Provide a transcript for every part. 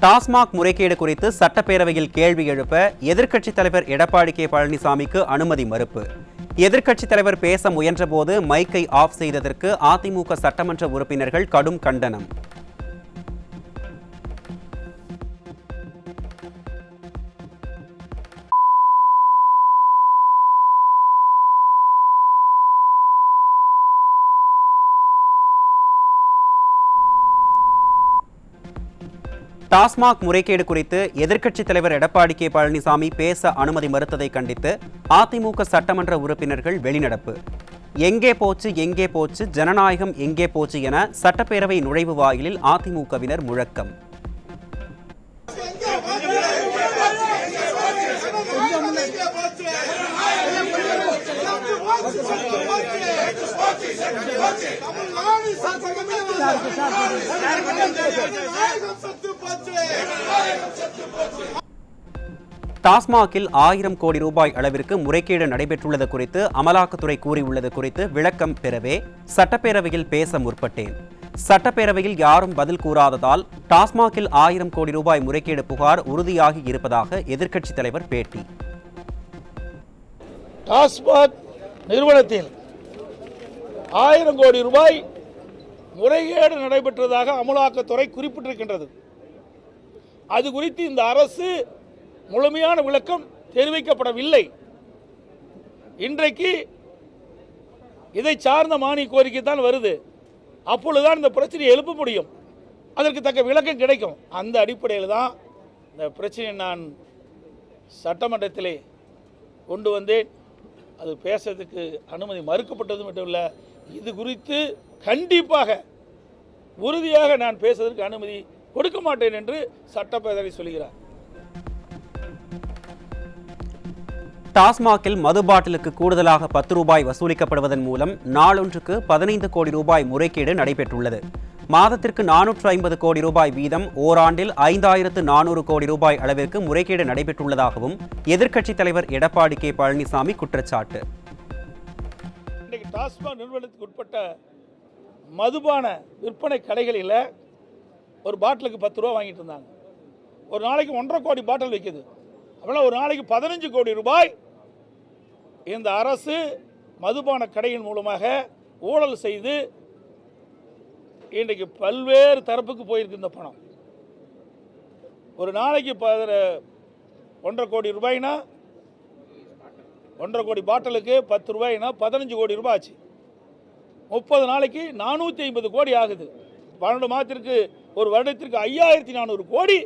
டாஸ்மாக் முறைகேடு குறித்து சட்டப்பேரவையில் கேள்வி எழுப்ப எதிர்க்கட்சித் தலைவர் எடப்பாடி கே பழனிசாமிக்கு அனுமதி மறுப்பு. எதிர்க்கட்சித் தலைவர் பேச முயன்றபோது மைக்கை ஆஃப் செய்ததற்கு அதிமுக சட்டமன்ற உறுப்பினர்கள் கடும் கண்டனம். டாஸ்மாக் முறைகேடு குறித்து எதிர்க்கட்சித் தலைவர் எடப்பாடி கே பழனிசாமி பேச அனுமதி மறுத்ததை கண்டித்து அதிமுக சட்டமன்ற உறுப்பினர்கள் வெளிநடப்பு. எங்கே போச்சு எங்கே போச்சு, ஜனநாயகம் எங்கே போச்சு என சட்டப்பேரவை நுழைவு வாயிலில் அதிமுகவினர் முழக்கம். டாஸ்மாகில் 1000 கோடி ரூபாய் அளவிற்கு முறைகேடு நடைபெற்றுள்ளது குறித்து அமலாக்கத்துறை கூறியுள்ளது குறித்து விளக்கம் பெறவே சட்டப்பேரவையில் பேச முற்பட்டேன். சட்டப்பேரவையில் யாரும் பதில் கூறாததால் டாஸ்மாகில் 1000 கோடி ரூபாய் முறைகேடு புகார் உறுதியாகி இருப்பதாக எதிர்க்கட்சித் தலைவர் பேட்டி. டாஸ்மாக் நிறுவனத்தில் 1000 கோடி ரூபாய் முறைகேடு நடைபெற்றதாக அமலாக்கத்துறை குறிப்பிட்டிருக்கின்றது. அது குறித்து இந்த அரசு முழுமையான விளக்கம் தெரிவிக்கப்படவில்லை. இன்றைக்கு இதை சார்ந்த மானிய கோரிக்கை தான் வருது. அப்பொழுதுதான் இந்த பிரச்சனையை எழுப்ப முடியும், அதற்கு தக்க விளக்கம் கிடைக்கும். அந்த அடிப்படையில் தான் இந்த பிரச்சனையை நான் சட்டமன்றத்திலே கொண்டு வந்தேன். அது பேசுறதுக்கு அனுமதி மறுக்கப்பட்டது மட்டும் இல்லை, இது குறித்து கண்டிப்பாக உறுதியாக நான் பேசுவதற்கு அனுமதி கொடுக்க மாட்டேன் என்று சட்டப்பேரவை சொல்கிறார். டாஸ்மாகில் மது பாட்டிலுக்கு கூடுதலாக 10 ரூபாய் வசூலிக்கப்படுவதன் மூலம் நாளொன்றுக்கு 15 கோடி ரூபாய் முறைகேடு நடைபெற்றுள்ளது. மாதத்திற்கு 450 கோடி ரூபாய் வீதம் ஓராண்டில் 5400 கோடி ரூபாய் அளவிற்கு முறைகேடு நடைபெற்றுள்ளதாகவும் எதிர்க்கட்சித் தலைவர் எடப்பாடி கே பழனிசாமி குற்றச்சாட்டு. டாஸ்மாக் நிறுவனத்துக்கு உட்பட்ட மதுபான விற்பனை கடைகளில் ஒரு பாட்டிலுக்கு 10 ரூபா வாங்கிட்டு இருந்தாங்க. ஒரு நாளைக்கு 1.5 கோடி பாட்டில் விற்குது. அப்படின்னா ஒரு நாளைக்கு 15 கோடி ரூபாய் இந்த அரசு மதுபான கடையின் மூலமாக ஊழல் செய்து இன்றைக்கு பல்வேறு தரப்புக்கு போயிருக்கு இந்த பணம். ஒரு நாளைக்கு 1.5 கோடி ரூபாய்னா 1.5 கோடி பாட்டிலுக்கு 10 ரூபாய்னா 15 கோடி ரூபாய் ஆச்சு. 30 நாளைக்கு 450 கோடி ஆகுது. 12 மாதத்திற்கு ஒரு வருடத்திற்கு 5400 கோடி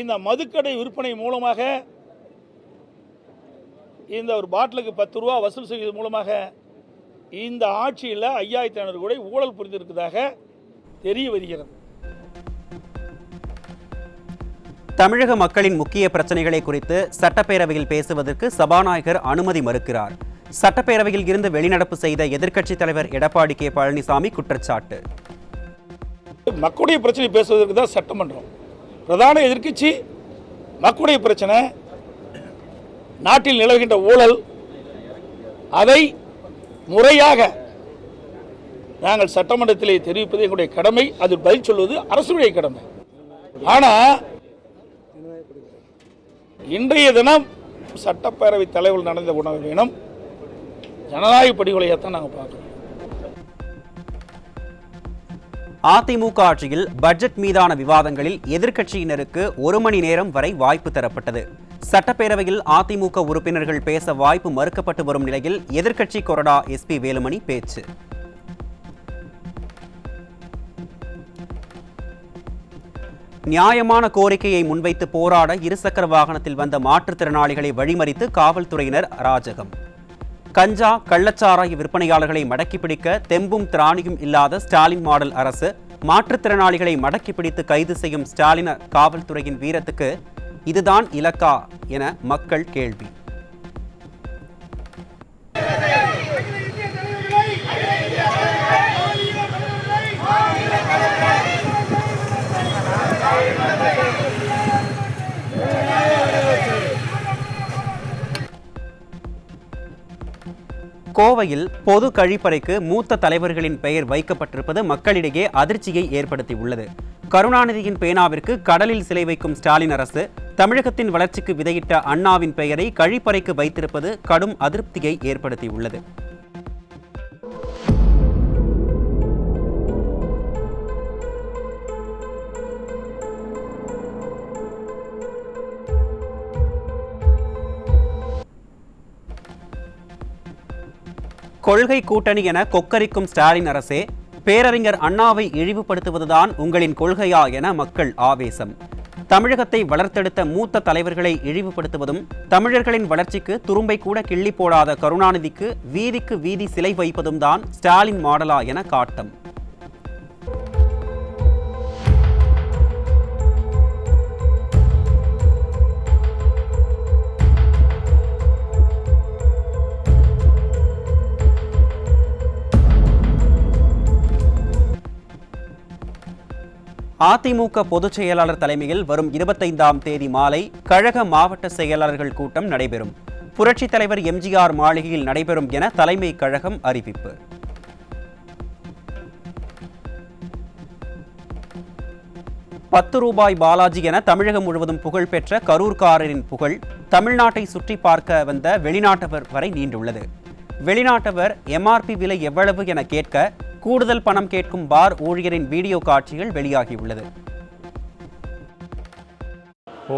இந்த மதுக்கடை விற்பனை மூலமாக இந்த ஒரு பாட்டிலுக்கு 10 ரூபா வசூல் செய்வது மூலமாக இந்த ஆட்சியில் 5500 கோடி ஊழல் புரிந்திருப்பதாக தெரிய வருகிறது. தமிழக மக்களின் முக்கிய பிரச்சனைகளை குறித்து சட்டப்பேரவையில் பேசுவதற்கு சபாநாயகர் அனுமதி மறுக்கிறார். சட்டப்பேரவையில் இருந்து வெளிநடப்பு செய்த எதிர்க்கட்சித் தலைவர் எடப்பாடி கே பழனிசாமி குற்றச்சாட்டு. மக்களுடைய பிரச்சனை பேசுவதற்கு தான் சட்டமன்றம். பிரதான எதிர்க்கட்சி மக்களுடைய பிரச்சனை, நாட்டில் நிலவுகின்ற ஊழல், அதை முறையாக நாங்கள் சட்டமன்றத்திலே தெரிவிப்பது எங்களுடைய கடமை. அது பதில் சொல்வது அரசுடைய கடமை. ஆனால் இன்றைய தினம் சட்டப்பேரவை தலைவர் நடந்த உணவு தினம் ஜனநாயக படிகொலையத்தான் நாங்கள் பார்க்கிறோம். அதிமுக ஆட்சியில் பட்ஜெட் மீதான விவாதங்களில் எதிர்க்கட்சியினருக்கு 1 மணி நேரம் வரை வாய்ப்பு தரப்பட்டது. சட்டப்பேரவையில் அதிமுக உறுப்பினர்கள் பேச வாய்ப்பு மறுக்கப்பட்டு வரும் நிலையில் எதிர்க்கட்சி கொறடா SP வேலுமணி பேச்சு. நியாயமான கோரிக்கையை முன்வைத்து போராட இருசக்கர வாகனத்தில் வந்த மாற்றுத்திறனாளிகளை வழிமறித்து காவல்துறையினர் அராஜகம். கஞ்சா கள்ளச்சாராய விற்பனையாளர்களை மடக்கி பிடிக்க தெம்பும் திராணியும் இல்லாத ஸ்டாலின் மாடல் அரசு மாற்றுத்திறனாளிகளை மடக்கி பிடித்து கைது செய்யும் ஸ்டாலின் காவல்துறையின் வீரத்துக்கு இதுதான் இலக்கா என மக்கள் கேள்வி. கோவையில் பொது கழிப்பறைக்கு மூத்த தலைவர்களின் பெயர் வைக்கப்பட்டிருப்பது மக்களிடையே அதிர்ச்சியை ஏற்படுத்தியுள்ளது. கருணாநிதியின் பேனாவிற்கு கடலில் சிலை வைக்கும் ஸ்டாலின் அரசு தமிழகத்தின் வளர்ச்சிக்கு விதையிட்ட அண்ணாவின் பெயரை கழிப்பறைக்கு வைத்திருப்பது கடும் அதிருப்தியை ஏற்படுத்தியுள்ளது. கொள்கை கூட்டணி என கொக்கரிக்கும் ஸ்டாலின் அரசே, பேரறிஞர் அண்ணாவை இழிவுபடுத்துவதுதான் உங்களின் கொள்கையா என மக்கள் ஆவேசம். தமிழகத்தை வளர்த்தெடுத்த மூத்த தலைவர்களை இழிவுபடுத்துவதும், தமிழர்களின் வளர்ச்சிக்கு துரும்பை கூட கிள்ளி போடாத கருணாநிதிக்கு வீதிக்கு வீதி சிலை வைப்பதும் தான் ஸ்டாலின் மாடலா என காட்டம். அதிமுக பொதுச் செயலாளர் தலைமையில் வரும் 25ஆம் தேதி மாலை கழக மாவட்ட செயலாளர்கள் கூட்டம் நடைபெறும். புரட்சித் தலைவர் எம்ஜிஆர் மாளிகையில் நடைபெறும் என தலைமை கழகம் அறிவிப்பு. ₹10 பாலாஜி என தமிழகம் முழுவதும் புகழ்பெற்ற கரூர்காரரின் புகழ் தமிழ்நாட்டை சுற்றி பார்க்க வந்த வெளிநாட்டவர் வரை நீண்டுள்ளது. வெளிநாட்டவர் எம்ஆர்பி விலை எவ்வளவு என கேட்க கூடுதல் பணம் கேட்கும் பார் ஊழியரின் வீடியோ காட்சிகள் வெளியாகியுள்ளது. ஓ,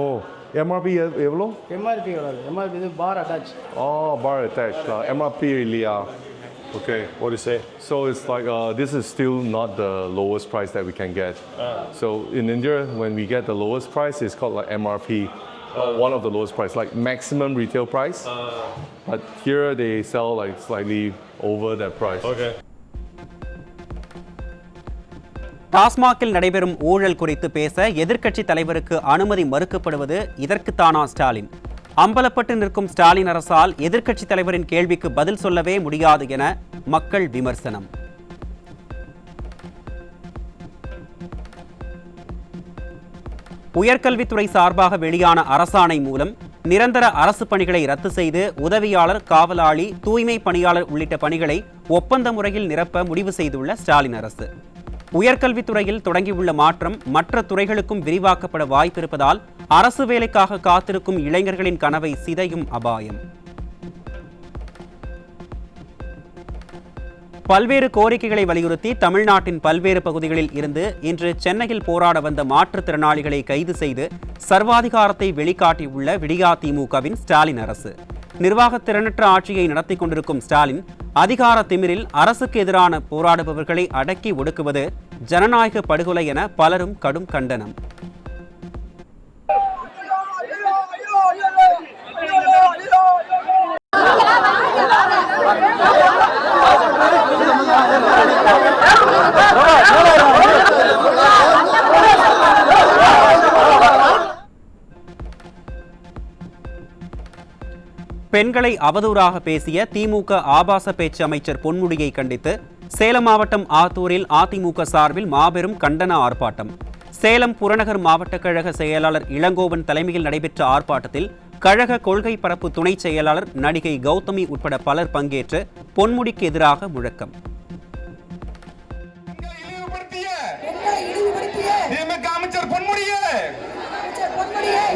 எம்ஆர்பி எவ்வளோ? எம்ஆர்பி எவ்வளோ? எம்ஆர்பி இது பார் அட்டாச். Bar attached. MRP இல்லையா? Okay, what do you say? So it's like this is still not the lowest price that we can get. So in India, when we get the lowest price, it's called like MRP. One of the lowest price, like maximum retail price. But here they sell like slightly over that price. Okay. டாஸ்மாகில் நடைபெறும் ஊழல் குறித்து பேச எதிர்க்கட்சி தலைவருக்கு அனுமதி மறுக்கப்படுவது இதற்குத்தானா ஸ்டாலின்? அம்பலப்பட்டு நிற்கும் ஸ்டாலின் அரசால் எதிர்க்கட்சி தலைவரின் கேள்விக்கு பதில் சொல்லவே முடியாது என மக்கள் விமர்சனம். உயர்கல்வித்துறை சார்பாக வெளியான அரசாணை மூலம் நிரந்தர அரசு பணிகளை ரத்து செய்து உதவியாளர், காவலாளி, தூய்மை பணியாளர் உள்ளிட்ட பணிகளை ஒப்பந்த முறையில் நிரப்ப முடிவு செய்துள்ள ஸ்டாலின் அரசு. உயர்கல்வித்துறையில் தொடங்கியுள்ள மாற்றம் மற்ற துறைகளுக்கும் விரிவாக்கப்பட வாய்ப்பிருப்பதால் அரசு வேலைக்காக காத்திருக்கும் இளைஞர்களின் கனவை சிதையும் அபாயம். பல்வேறு கோரிக்கைகளை வலியுறுத்தி தமிழ்நாட்டின் பல்வேறு பகுதிகளில் இருந்து இன்று சென்னையில் போராட வந்த மாற்றுத்திறனாளிகளை கைது செய்து சர்வாதிகாரத்தை வெளிக்காட்டியுள்ள விடியா திமுகவின் ஸ்டாலின் அரசு. நிர்வாக திறனற்ற ஆட்சியை நடத்தி கொண்டிருக்கும் ஸ்டாலின் அதிகார திமிரில் அரசுக்கு எதிரான போராடுபவர்களை அடக்கி ஒடுக்குவது ஜனநாயக படுகொலை என பலரும் கடும் கண்டனம். பெண்களை அவதூறாக பேசிய திமுக ஆபாச பேச்சு அமைச்சர் பொன்முடியை கண்டித்து சேலம் மாவட்டம் ஆத்தூரில் அதிமுக சார்பில் மாபெரும் கண்டன ஆர்ப்பாட்டம். சேலம் புறநகர் மாவட்ட கழக செயலாளர் இளங்கோவன் தலைமையில் நடைபெற்ற ஆர்ப்பாட்டத்தில் கழக கொள்கை பரப்பு துணை செயலாளர் நடிகை கௌதமி உட்பட பலர் பங்கேற்று பொன்முடிக்கு எதிராக முழக்கம். அமைச்சர் பொன்முடியே,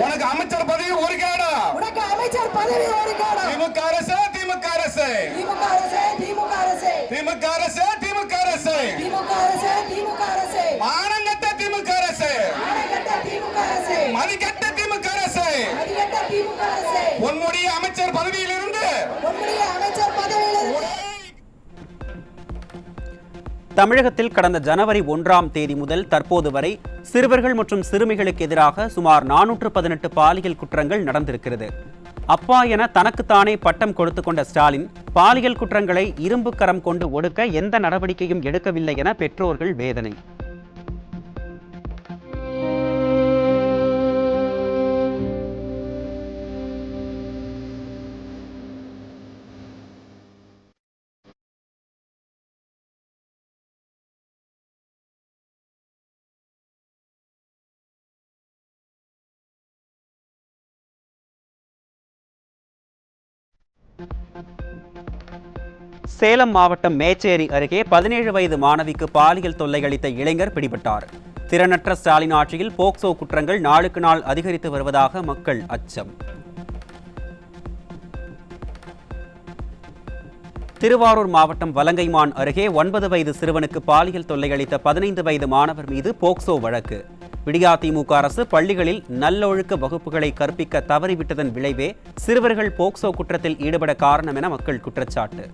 உனக்கு அமைச்சர் பதவி ஒரு கேடா? உனக்கு அமைச்சர் பதவி ஒரு கேடா? திமுக அரசு, திமுக அரசு, திமுக அரசு, திமுக அரசு, திமுக அரசு, திமுக அரசு, திமுக அரசு, திமுக அரசு, மானங்கட்ட திமுக அரசு, மானங்கட்ட திமுக அரசு, மதிக்கட்ட திமுக அரசு, மதிக்கட்ட திமுக அரசு, பொன்முடி அமைச்சர் பதவியிலிருந்து, பொன்முடி அமைச்சர் பதவியிலிருந்து. தமிழகத்தில் கடந்த ஜனவரி 1ஆம் தேதி முதல் தற்போது வரை சிறுவர்கள் மற்றும் சிறுமிகளுக்கு எதிராக சுமார் 418 பாலியல் குற்றங்கள் நடந்திருக்கிறது. அப்பா என தனக்குத்தானே பட்டம் கொடுத்து கொண்ட ஸ்டாலின் பாலியல் குற்றங்களை இரும்பு கரம் கொண்டு ஒடுக்க எந்த நடவடிக்கையும் எடுக்கவில்லை என பெற்றோர்கள் வேதனை. சேலம் மாவட்டம் மேச்சேரி அருகே 17 வயது மாணவிக்கு பாலியல் தொல்லை அளித்த இளைஞர் பிடிபட்டார். திறனற்ற ஸ்டாலின் ஆட்சியில் போக்சோ குற்றங்கள் நாளுக்கு நாள் அதிகரித்து வருவதாக மக்கள் அச்சம். திருவாரூர் மாவட்டம் வலங்கைமான் அருகே 9 வயது சிறுவனுக்கு பாலியல் தொல்லை அளித்த 15 வயது மாணவர் மீது போக்சோ வழக்கு. விடியாதிமுக அரசு பள்ளிகளில் நல்லொழுக்க வகுப்புகளை கற்பிக்க தவறிவிட்டதன் விளைவே சிறுவர்கள் போக்சோ குற்றத்தில் ஈடுபட காரணம் என மக்கள் குற்றச்சாட்டு.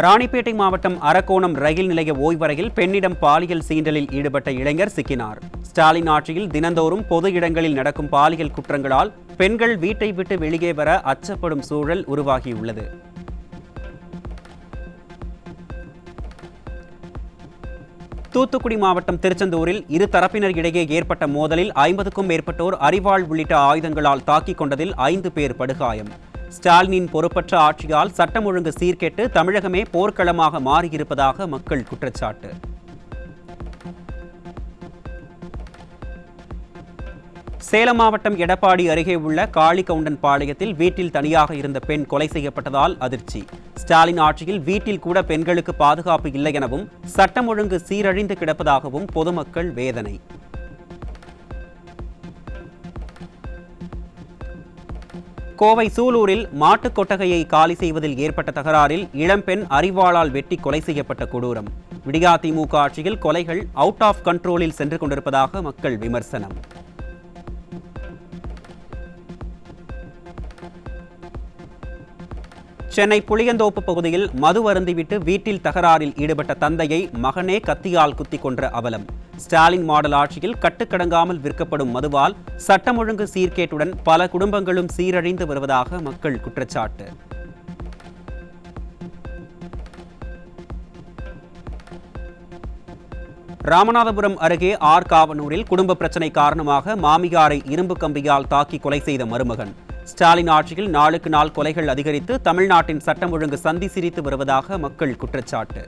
ராணிப்பேட்டை மாவட்டம் அரக்கோணம் ரயில் நிலைய ஓய்வறையில் பெண்ணிடம் பாலியல் சீண்டலில் ஈடுபட்ட இளைஞர் சிக்கினார். ஸ்டாலின் ஆட்சியில் தினந்தோறும் பொது இடங்களில் நடக்கும் பாலியல் குற்றங்களால் பெண்கள் வீட்டை விட்டு வெளியே வர அச்சப்படும் சூழல் உருவாகியுள்ளது. தூத்துக்குடி மாவட்டம் திருச்செந்தூரில் இரு தரப்பினர் இடையே ஏற்பட்ட மோதலில் 50க்கும் மேற்பட்டோர் அரிவாள் உள்ளிட்ட ஆயுதங்களால் தாக்கிக் கொண்டதில் 5 பேர் படுகாயம். ஸ்டாலினின் பொறுப்பற்ற ஆட்சியால் சட்டம் ஒழுங்கு சீர்கெட்டு தமிழகமே போர்க்களமாக மாறியிருப்பதாக மக்கள் குற்றச்சாட்டு. சேலம் மாவட்டம் எடப்பாடி அருகே உள்ள காளிகவுண்டன் பாளையத்தில் வீட்டில் தனியாக இருந்த பெண் கொலை செய்யப்பட்டதால் அதிர்ச்சி. ஸ்டாலின் ஆட்சியில் வீட்டில் கூட பெண்களுக்கு பாதுகாப்பு இல்லை எனவும் சட்டம் ஒழுங்கு சீரழிந்து கிடப்பதாகவும் பொதுமக்கள் வேதனை. கோவை சூலூரில் மாட்டுக் கொட்டகையை காலி செய்வதில் ஏற்பட்ட தகராறில் இளம்பெண் அரிவாளால் வெட்டி கொலை செய்யப்பட்ட கொடூரம். விடியாதிமுக ஆட்சியில் கொலைகள் அவுட் ஆஃப் கண்ட்ரோலில் சென்று கொண்டிருப்பதாக மக்கள் விமர்சனம். சென்னை புளியந்தோப்பு பகுதியில் மது அருந்திவிட்டு வீட்டில் தகராறில் ஈடுபட்ட தந்தையை மகனே கத்தியால் குத்திக் கொன்ற அவலம். ஸ்டாலின் மாடல் ஆட்சியில் கட்டுக்கடங்காமல் விற்கப்படும் மதுவால் சட்டம் ஒழுங்கு சீர்கேட்டுடன் பல குடும்பங்களும் சீரழிந்து வருவதாக மக்கள் குற்றச்சாட்டு. ராமநாதபுரம் அருகே ஆர்காவனூரில் குடும்ப பிரச்சினை காரணமாக மாமியாரை இரும்பு கம்பியால் தாக்கி கொலை செய்த மருமகன். ஸ்டாலின் ஆட்சியில் நாளுக்கு நாள் கொலைகள் அதிகரித்து தமிழ்நாட்டின் சட்டம் ஒழுங்கு சந்தி சிரித்து வருவதாக மக்கள் குற்றச்சாட்டு.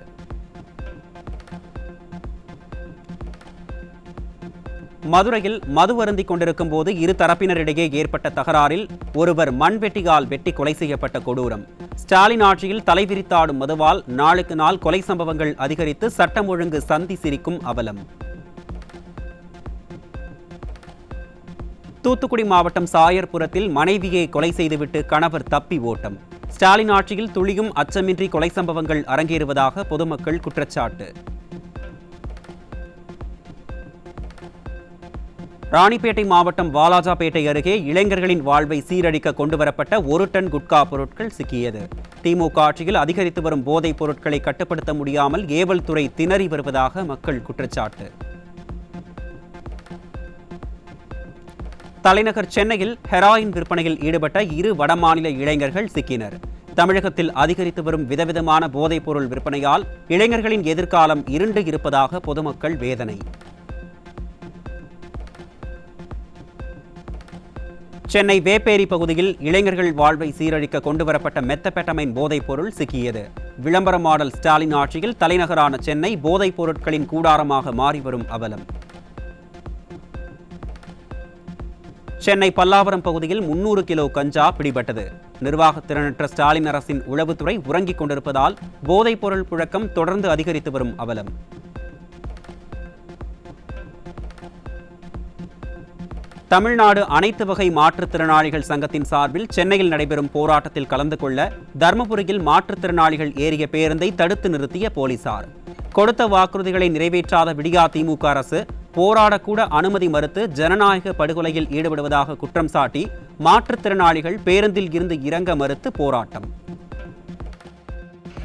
மதுரையில் மது அருந்திக் கொண்டிருக்கும் போது இரு தரப்பினரிடையே ஏற்பட்ட தகராறில் ஒருவர் மண்வெட்டியால் வெட்டி கொலை செய்யப்பட்ட கொடூரம். ஸ்டாலின் ஆட்சியில் தலைவிரித்தாடும் மதுவால் நாளுக்கு நாள் கொலை சம்பவங்கள் அதிகரித்து சட்டம் ஒழுங்கு சந்தி சிரிக்கும் அவலம். தூத்துக்குடி மாவட்டம் சாயர்புரத்தில் மனைவியை கொலை செய்துவிட்டு கணவர் தப்பி ஓட்டம். ஸ்டாலின் ஆட்சியில் துளியும் அச்சமின்றி கொலை சம்பவங்கள் அரங்கேறுவதாக பொதுமக்கள் குற்றச்சாட்டு. ராணிப்பேட்டை மாவட்டம் வாலாஜாபேட்டை அருகே இளைஞர்களின் வாழ்வை சீரழிக்க கொண்டுவரப்பட்ட 1 டன் குட்கா பொருட்கள் சிக்கியது. திமுக ஆட்சியில் அதிகரித்து வரும் போதைப் பொருட்களை கட்டுப்படுத்த முடியாமல் ஏவல் துறை திணறி வருவதாக மக்கள் குற்றச்சாட்டு. தலைநகர் சென்னையில் ஹெராயின் விற்பனையில் ஈடுபட்ட 2 வடமாநில இளைஞர்கள் சிக்கினர். தமிழகத்தில் அதிகரித்து வரும் விதவிதமான போதைப் பொருள் விற்பனையால் இளைஞர்களின் எதிர்காலம் இருண்டு இருப்பதாக பொதுமக்கள் வேதனை. சென்னை வேப்பேரி பகுதியில் இளைஞர்கள் வாழ்வை சீரழிக்க கொண்டுவரப்பட்ட மெத்தபெட்டமைன் போதைப் பொருள் சிக்கியது. விளம்பர மாடல் ஸ்டாலின் ஆட்சியில் தலைநகரான சென்னை போதைப் பொருட்களின் கூடாரமாக மாறி வரும் அவலம். சென்னை பல்லாவரம் பகுதியில் 300 கிலோ கஞ்சா பிடிபட்டது. நிர்வாக திறனற்ற ஸ்டாலின் அரசின் உளவுத்துறை உறங்கிக் கொண்டிருப்பதால் போதைப் பொருள் புழக்கம் தொடர்ந்து அதிகரித்து வரும் அவலம். தமிழ்நாடு அனைத்து வகை மாற்றுத்திறனாளிகள் சங்கத்தின் சார்பில் சென்னையில் நடைபெறும் போராட்டத்தில் கலந்து கொள்ள தர்மபுரியில் மாற்றுத்திறனாளிகள் ஏறிய பேருந்தை தடுத்து நிறுத்திய போலீசார். கொடுத்த வாக்குறுதிகளை நிறைவேற்றாத விடியாதிமுக அரசு போராடக்கூட அனுமதி மறுத்து ஜனநாயக படுகொலையில் ஈடுபடுவதாக குற்றம் சாட்டி மாற்றுத்திறனாளிகள் பேருந்தில் இருந்து இறங்க மறுத்து போராட்டம்.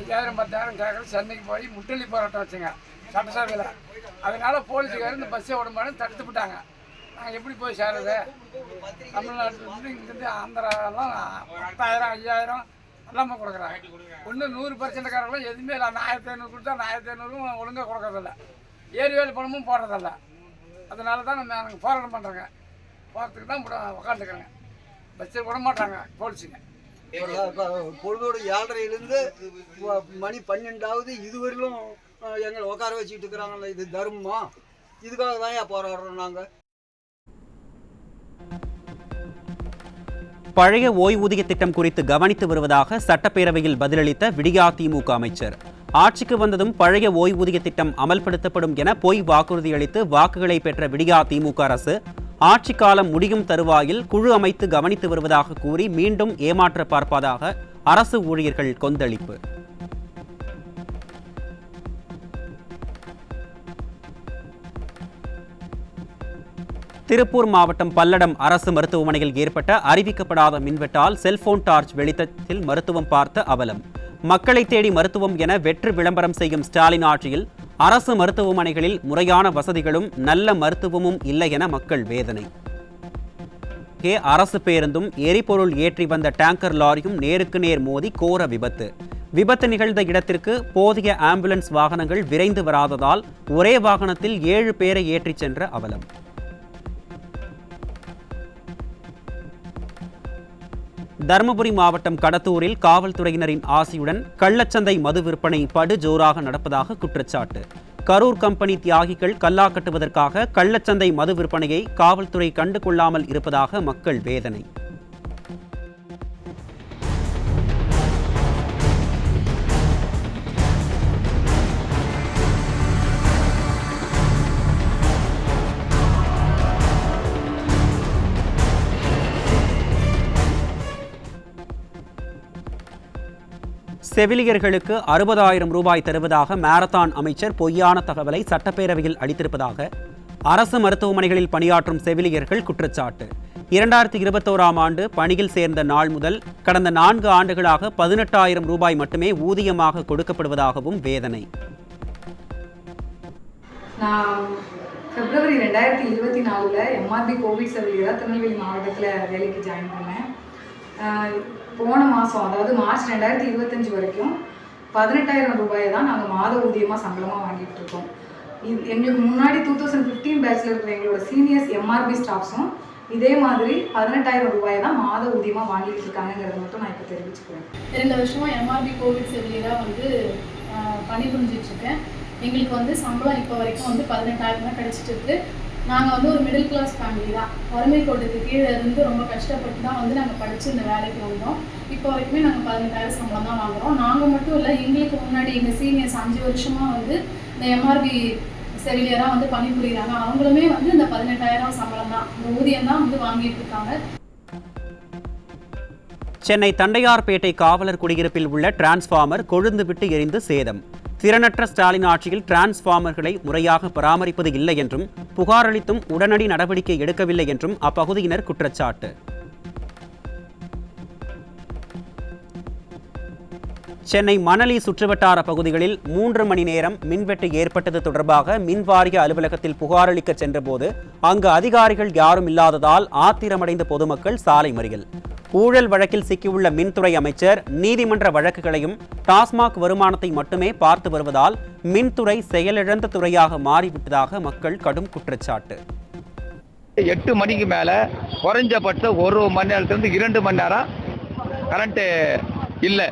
5000-10,000 சென்னைக்கு போய் முட்டலி போராட்டம் வச்சுங்க சட்டசபையில். அதனால போலீஸுக்காரர் இந்த பஸ்ஸை விடமானு தடுத்து விட்டாங்க. நாங்கள் எப்படி போய் சேர்றது? தமிழ்நாட்டில் இங்கேருந்து ஆந்திராலாம் 10,000 5,000 எல்லாமே கொடுக்குறாங்க. ஒன்று 100%காரங்களும் எதுவுமே இல்லை. 1500 கொடுத்தா 1500 ஒழுங்காக கொடுக்கறதில்ல. ஏரி வேலை பணமும் போடுறதில்ல. அதனால தான் நாங்கள் போராட்டம் பண்ணுறோங்க. போகிறதுக்கு தான் உட்காந்துக்கிறோங்க. பஸ்ஸில் விட மாட்டாங்க போலீஸுங்க. பொழுதோடு 7:30லேருந்து மணி 12 இதுவரையிலும் எங்களை உட்கார வச்சுக்கிட்டு இருக்கிறாங்கல்ல. இது தர்மமா? இதுக்காக தான் போராடுறோம் நாங்கள். பழைய ஓய்வூதிய திட்டம் குறித்து கவனித்து வருவதாக சட்டப்பேரவையில் பதிலளித்த விடியாதிமுக அமைச்சர். ஆட்சிக்கு வந்ததும் பழைய ஓய்வூதிய திட்டம் அமல்படுத்தப்படும் என பொய் வாக்குறுதி அளித்து வாக்குகளை பெற்ற விடியா திமுக அரசு ஆட்சி காலம் முடியும் தருவாயில் குழு அமைத்து கவனித்து வருவதாக கூறி மீண்டும் ஏமாற்ற பார்ப்பதாக அரசு ஊழியர்கள் கொந்தளிப்பு. திருப்பூர் மாவட்டம் பல்லடம் அரசு மருத்துவமனையில் ஏற்பட்ட அறிவிக்கப்படாத மின்வெட்டால் செல்போன் டார்ச் வெளிச்சத்தில் மருத்துவம் பார்த்த அவலம். மக்களை தேடி மருத்துவம் என வெற்று விளம்பரம் செய்யும் ஸ்டாலின் ஆட்சியில் அரசு மருத்துவமனைகளில் முறையான வசதிகளும் நல்ல மருத்துவமும் இல்லை என மக்கள் வேதனை. அரசு பேருந்தும் எரிபொருள் ஏற்றி வந்த டேங்கர் லாரியும் நேருக்கு நேர் மோதி கோர விபத்து. விபத்து நிகழ்ந்த இடத்திற்கு போதிய ஆம்புலன்ஸ் வாகனங்கள் விரைந்து வராததால் ஒரே வாகனத்தில் 7 பேரை ஏற்றிச் சென்ற அவலம். தருமபுரி மாவட்டம் கடத்தூரில் காவல்துறையினரின் ஆசியுடன் கள்ளச்சந்தை மது விற்பனை படு ஜோராக நடப்பதாக குற்றச்சாட்டு. கரூர் கம்பெனி தியாகிகள் கல்லா கட்டுவதற்காக கள்ளச்சந்தை மது விற்பனையை காவல்துறை கண்டுகொள்ளாமல் இருப்பதாக மக்கள் வேதனை. செவிலியர்களுக்கு 60,000 ரூபாய் தருவதாக மாரத்தான் அமைச்சர் பொய்யான தகவலை சட்டப்பேரவையில் அளித்திருப்பதாக அரசு மருத்துவமனைகளில் பணியாற்றும் செவிலியர்கள் குற்றச்சாட்டு. 2021ஆம் ஆண்டு பணியில் சேர்ந்த நாள் முதல் கடந்த 4 ஆண்டுகளாக 18,000 ரூபாய் மட்டுமே ஊதியமாக கொடுக்கப்படுவதாகவும் வேதனை. நான் பிப்ரவரி 2024 எம்ஆர்பி கோவிட் செவிலியராக திருநெல்வேலி மாவட்டத்தில் வேலைக்கு ஜாயின் பண்ணேன். போன மாதம் அதாவது மார்ச் 2025 வரைக்கும் 18,000 ரூபாயை தான் நாங்கள் மாத ஊதியமாக சம்பளமாக வாங்கிட்டு இருக்கோம். எங்களுக்கு முன்னாடி 2015 பேட்சில் இருக்கிற எங்களோட சீனியர்ஸ் எம்ஆர்பி ஸ்டாஃப்ஸும் இதே மாதிரி 18,000 ரூபாயை தான் மாத ஊதியமாக வாங்கிட்டு இருக்காங்கிறத மட்டும் நான் இப்போ தெரிவிச்சுக்கிறேன். 2 வருஷமா எம்ஆர்பி கோவிட் செவிலியராக பணிபுரிஞ்சிட்ருக்கேன். எங்களுக்கு சம்பளம் இப்போ வரைக்கும் 18,000 தான் கிடைச்சிட்டு இருக்கு. நாங்கள் ஒரு மிடில் கிளாஸ் ஃபேமிலி தான். வறுமை கோட்டுக்கு கீழே இருந்து ரொம்ப கஷ்டப்பட்டு தான் நாங்கள் படித்து இந்த வேலைக்கு வந்தோம். இப்போ வரைக்குமே நாங்கள் 18,000 சம்பளம் தான் வாங்குகிறோம். நாங்கள் மட்டும் இல்லை, எங்களுக்கு முன்னாடி எங்கள் சீனியர்ஸ் 5 வருஷமாக இந்த எம்ஆர்பி செவிலியராக பணிபுரிகிறாங்க. அவங்களுமே இந்த 18,000 சம்பளம் தான், இந்த ஊதியம் தான் வாங்கிட்டு இருக்காங்க. சென்னை தண்டையார்பேட்டை காவலர் குடியிருப்பில் உள்ள டிரான்ஸ்ஃபார்மர் கொழுந்து விட்டு எரிந்து சேதம். திறனற்ற ஸ்டாலின் ஆட்சியில் டிரான்ஸ்ஃபார்மர்களை முறையாக பராமரிப்பது இல்லை என்றும் புகார் அளித்தும் உடனடி நடவடிக்கை எடுக்கவில்லை என்றும் அப்பகுதியினர் குற்றச்சாட்டு. சென்னை மணலி சுற்றுவட்டார பகுதிகளில் 3 மணி நேரம் மின்வெட்டு ஏற்பட்டது தொடர்பாக மின்வாரிய அலுவலகத்தில் புகார் அளிக்க சென்றபோது அங்கு அதிகாரிகள் யாரும் இல்லாததால் ஆத்திரமடைந்த பொதுமக்கள் சாலை மறியல். ஊழல் வழக்கில் சிக்கியுள்ள மின்துறை அமைச்சர் நீதிமன்ற வழக்குகளையும் டாஸ்மாக் வருமானத்தை மட்டுமே பார்த்து வருவதால் மின்துறை செயலிழந்த துறையாக மாறிவிட்டதாக மக்கள் கடும் குற்றச்சாட்டு. 8 மணிக்கு மேல குறைஞ்சபட்சம் 1 மணி நேரத்திலிருந்து 2 மணி நேரம் கரண்ட் இல்லை.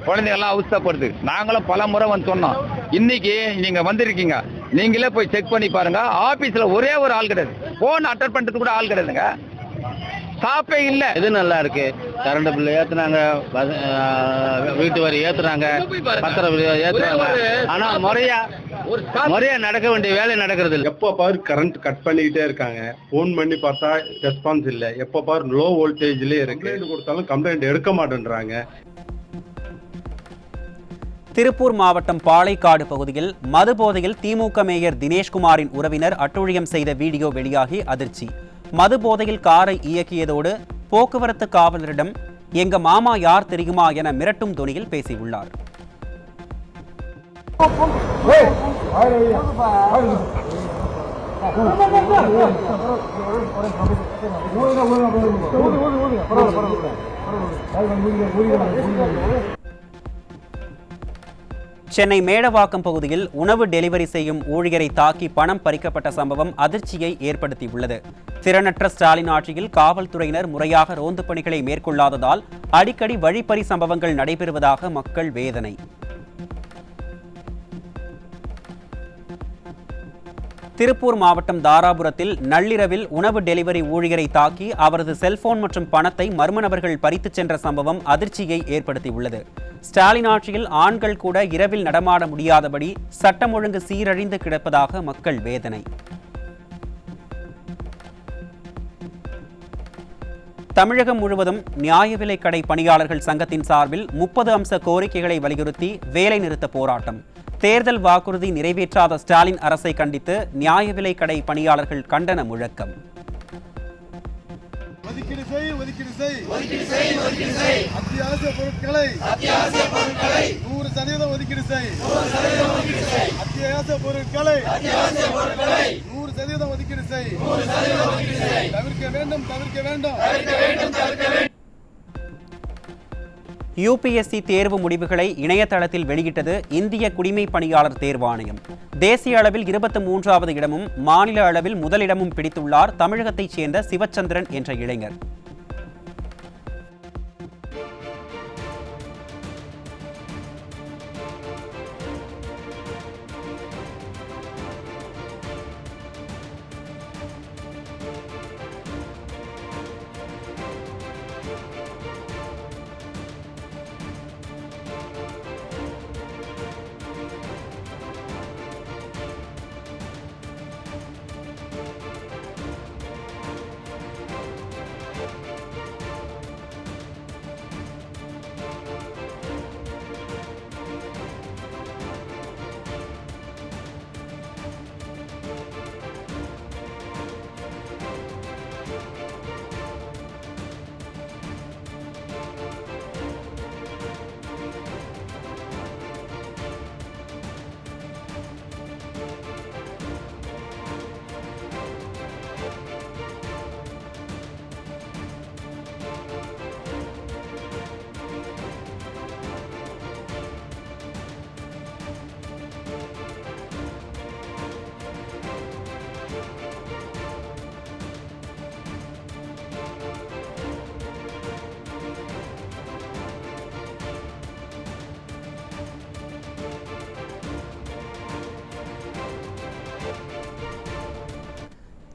குழந்தைகள்லாம் அவஸ்தைப்படுது. நாங்களும் பல முறை சொன்னோம். இன்னைக்கு நீங்க வந்திருக்கீங்க, நீங்களே போய் செக் பண்ணி பாருங்க. ஆபீஸ்ல ஒரே ஒரு ஆள் கிடையாது, போன் அட்டெண்ட் பண்றது கூட ஆள் கிடையாதுங்க. ஸ்டாப்பே இல்ல. இது நல்லா இருக்கு. கரண்ட் பில் ஏத்துனாங்க, வீட்டு வரி ஏத்துறாங்க, பத்திர ஏத்துறாங்க. ஆனா முறையா நடக்க வேண்டிய வேலை நடக்கிறது இல்லை. எப்போ பாரு கரண்ட் கட் பண்ணிக்கிட்டே இருக்காங்க. போன் பண்ணி பார்த்தா ரெஸ்பான்ஸ் இல்லை. எப்போ பாரு லோ வோல்டேஜ்லயே இருக்கு. கொடுத்தாலும் கம்ப்ளைண்ட் எடுக்க மாட்டேன்றாங்க. திருப்பூர் மாவட்டம் பாளைக்காடு பகுதியில் மது போதையில் திமுக மேயர் தினேஷ்குமாரின் உறவினர் அட்டூழியம் செய்த வீடியோ வெளியாகி அதிர்ச்சி. மது போதையில் காரை இயக்கியதோடு போக்குவரத்து காவலரிடம் எங்க மாமா யார் தெரியுமா என மிரட்டும் தொனியில் பேசியுள்ளார். சென்னை மேடவாக்கம் பகுதியில் உணவு டெலிவரி செய்யும் ஊழியரை தாக்கி பணம் பறிக்கப்பட்ட சம்பவம் அதிர்ச்சியை ஏற்படுத்தியுள்ளது. திறனற்ற ஸ்டாலின் ஆட்சியில் காவல்துறையினர் முறையாக ரோந்து பணிகளை மேற்கொள்ளாததால் அடிக்கடி வழிப்பறி சம்பவங்கள் நடைபெறுவதாக மக்கள் வேதனை. திருப்பூர் மாவட்டம் தாராபுரத்தில் நள்ளிரவில் உணவு டெலிவரி ஊழியரை தாக்கி அவரது செல்போன் மற்றும் பணத்தை மர்ம நபர்கள் பறித்துச் சென்ற சம்பவம் அதிர்ச்சியை ஏற்படுத்தியுள்ளது. ஸ்டாலின் ஆட்சியில் ஆண்கள் கூட இரவில் நடமாட முடியாதபடி சட்டம் ஒழுங்கு சீரழிந்து கிடப்பதாக மக்கள் வேதனை. தமிழகம் முழுவதும் நியாய விலைக் கடை பணியாளர்கள் சங்கத்தின் சார்பில் 30 அம்ச கோரிக்கைகளை வலியுறுத்தி வேலை நிறுத்த போராட்டம். தேர்தல் வாக்குறுதி நிறைவேற்றாத ஸ்டாலின் அரசை கண்டித்து நியாய விலைக் கடை பணியாளர்கள் கண்டன முழக்கம். அத்தியாவசிய பொருட்களை 100% ஒதுக்கீடு செய். அத்தியாவசிய பொருட்களை 100% ஒதுக்கீடு செய். தவிர்க்க வேண்டும். யுபிஎஸ்சி தேர்வு முடிவுகளை இணையதளத்தில் வெளியிட்டது இந்திய குடிமைப் பணியாளர் தேர்வாணையம். தேசிய அளவில் 23வது இடமும் மாநில அளவில் முதலிடமும் பிடித்துள்ளார் தமிழகத்தைச் சேர்ந்த சிவச்சந்திரன் என்ற இளைஞர்.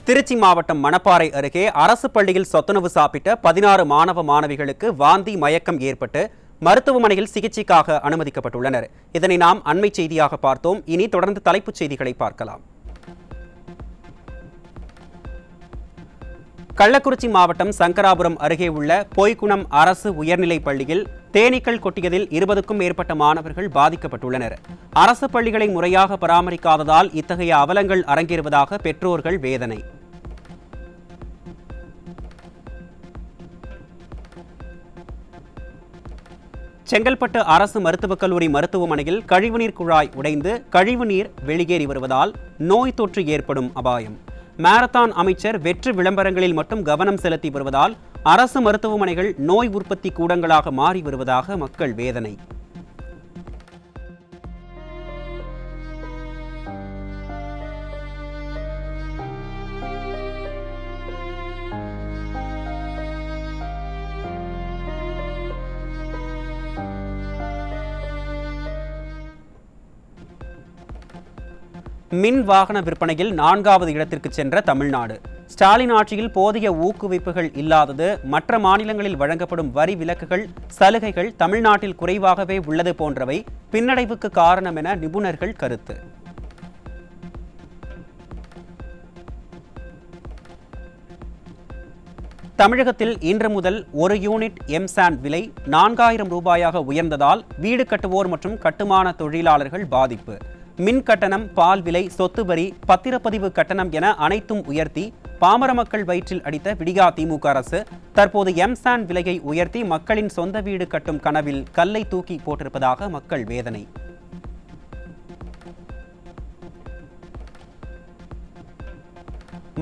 திருச்சி மாவட்டம் மணப்பாறை அருகே அரசு பள்ளியில் சத்துணவு சாப்பிட்ட 16 மாணவ மாணவிகளுக்கு வாந்தி மயக்கம் ஏற்பட்டு மருத்துவமனையில் சிகிச்சைக்காக அனுமதிக்கப்பட்டுள்ளனர். இதனை நாம் அண்மை செய்தியாக பார்த்தோம். இனி தொடர்ந்து தலைப்புச் செய்திகளை பார்க்கலாம். கள்ளக்குறிச்சி மாவட்டம் சங்கராபுரம் அருகே உள்ள பொய்குணம் அரசு உயர்நிலைப் பள்ளியில் தேனீக்கள் கொட்டியதில் 20க்கும் மேற்பட்ட மாணவர்கள் பாதிக்கப்பட்டுள்ளனர். அரசு பள்ளிகளை முறையாக பராமரிக்காததால் இத்தகைய அவலங்கள் அரங்கேறுவதாக பெற்றோர்கள் வேதனை. செங்கல்பட்டு அரசு மருத்துவக் கல்லூரி மருத்துவமனையில் கழிவுநீர் குழாய் உடைந்து கழிவுநீர் வெளியேறி வருவதால் நோய் தொற்று ஏற்படும் அபாயம். மாரத்தான் அமைச்சர் வெற்று விளம்பரங்களில் மட்டும் கவனம் செலுத்தி வருவதால் அரசு மருத்துவமனைகள் நோய் உற்பத்தி கூடங்களாக மாறி வருவதாக மக்கள் வேதனை. மின் வாகன விற்பனையில் 4வது இடத்திற்கு சென்ற தமிழ்நாடு. ஸ்டாலின் ஆட்சியில் போதிய ஊக்குவிப்புகள் இல்லாதது, மற்ற மாநிலங்களில் வழங்கப்படும் வரி விலக்குகள், சலுகைகள் தமிழ்நாட்டில் குறைவாகவே உள்ளது போன்றவை பின்னடைவுக்கு காரணம் என நிபுணர்கள் கருத்து. தமிழகத்தில் இன்று முதல் 1 யூனிட் எம்சாண்ட் விலை 4000 ரூபாயாக உயர்ந்ததால் வீடு கட்டுவோர் மற்றும் கட்டுமான தொழிலாளர்கள் பாதிப்பு. மின் கட்டணம், பால் விலை, சொத்து வரி, பத்திரப்பதிவு கட்டணம் என அனைத்தும் உயர்த்தி பாமர மக்கள் வயிற்றில் அடித்த விடியா திமுக அரசு தற்போது எம்சாண்ட் விலையை உயர்த்தி மக்களின் சொந்த வீடு கட்டும் கனவில் கல்லை தூக்கி போட்டிருப்பதாக மக்கள் வேதனை.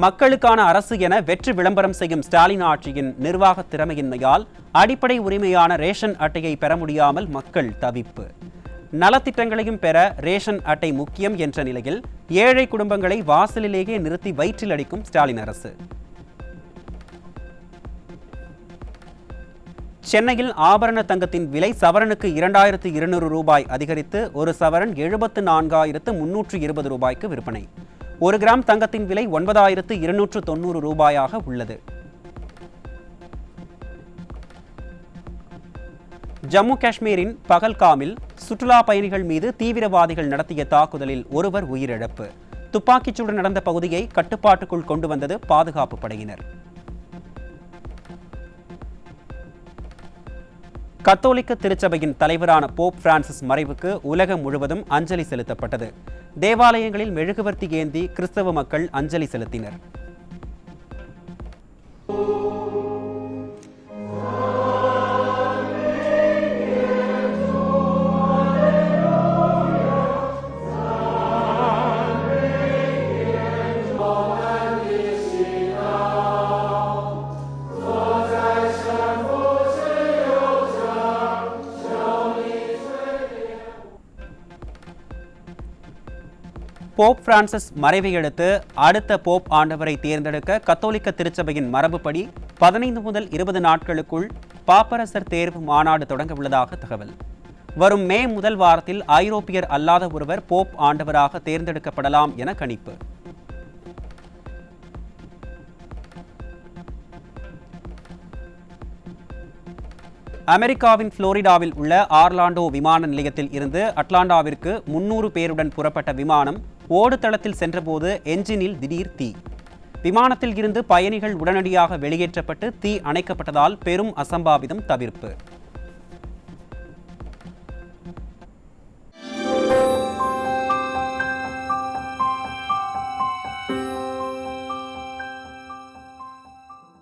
மக்களுக்கான அரசு என வெற்று விளம்பரம் செய்யும் ஸ்டாலின் ஆட்சியின் நிர்வாக திறமையின்மையால் அடிப்படை உரிமையான ரேஷன் அட்டையை பெற முடியாமல் மக்கள் தவிப்பு. நலத்திட்டங்களையும் பெற ரேஷன் அட்டை முக்கியம் என்ற நிலையில் ஏழை குடும்பங்களை வாசலிலேயே நிறுத்தி வயிற்றில் அடிக்கும் ஸ்டாலின் அரசு. சென்னையில் ஆபரண தங்கத்தின் விலை சவரனுக்கு 2200 ரூபாய் அதிகரித்து ஒரு சவரன் 74,320 ரூபாய்க்கு விற்பனை. 1 கிராம் தங்கத்தின் விலை 9,290 ரூபாயாக உள்ளது. ஜம்மு காஷ்மீரின் பகல்காமில் சுற்றுலா பயணிகள் மீது தீவிரவாதிகள் நடத்திய தாக்குதலில் ஒருவர் உயிரிழப்பு. துப்பாக்கிச்சூடு நடந்த பகுதியை கட்டுப்பாட்டுக்குள் கொண்டு வந்தது பாதுகாப்பு படையினர். கத்தோலிக்க திருச்சபையின் தலைவரான போப் பிரான்சிஸ் மறைவுக்கு உலகம் முழுவதும் அஞ்சலி செலுத்தப்பட்டது. தேவாலயங்களில் மெழுகுவர்த்தி ஏந்தி கிறிஸ்தவ மக்கள் அஞ்சலி செலுத்தினர். போப் பிரான்சிஸ் மறைவை அடுத்து அடுத்த போப் ஆண்டவரை தேர்ந்தெடுக்க கத்தோலிக்க திருச்சபையின் மரபுப்படி 15 முதல் 20 நாட்களுக்குள் பாப்பரசர் தேர்வு மாநாடு தொடங்க உள்ளதாக தகவல். வரும் மே முதல் வாரத்தில் ஐரோப்பியர் அல்லாத ஒருவர் போப் ஆண்டவராக தேர்ந்தெடுக்கப்படலாம் என கணிப்பு. அமெரிக்காவின் புளோரிடாவில் உள்ள ஆர்லாண்டோ விமான நிலையத்தில் இருந்து அட்லாண்டாவிற்கு 300 பேருடன் புறப்பட்ட விமானம் ஓடுதளத்தில் சென்றபோது என்ஜினில் திடீர் தீ. விமானத்தில் இருந்து பயணிகள் உடனடியாக வெளியேற்றப்பட்டு தீ அணைக்கப்பட்டதால் பெரும் அசம்பாவிதம் தவிர்ப்பு.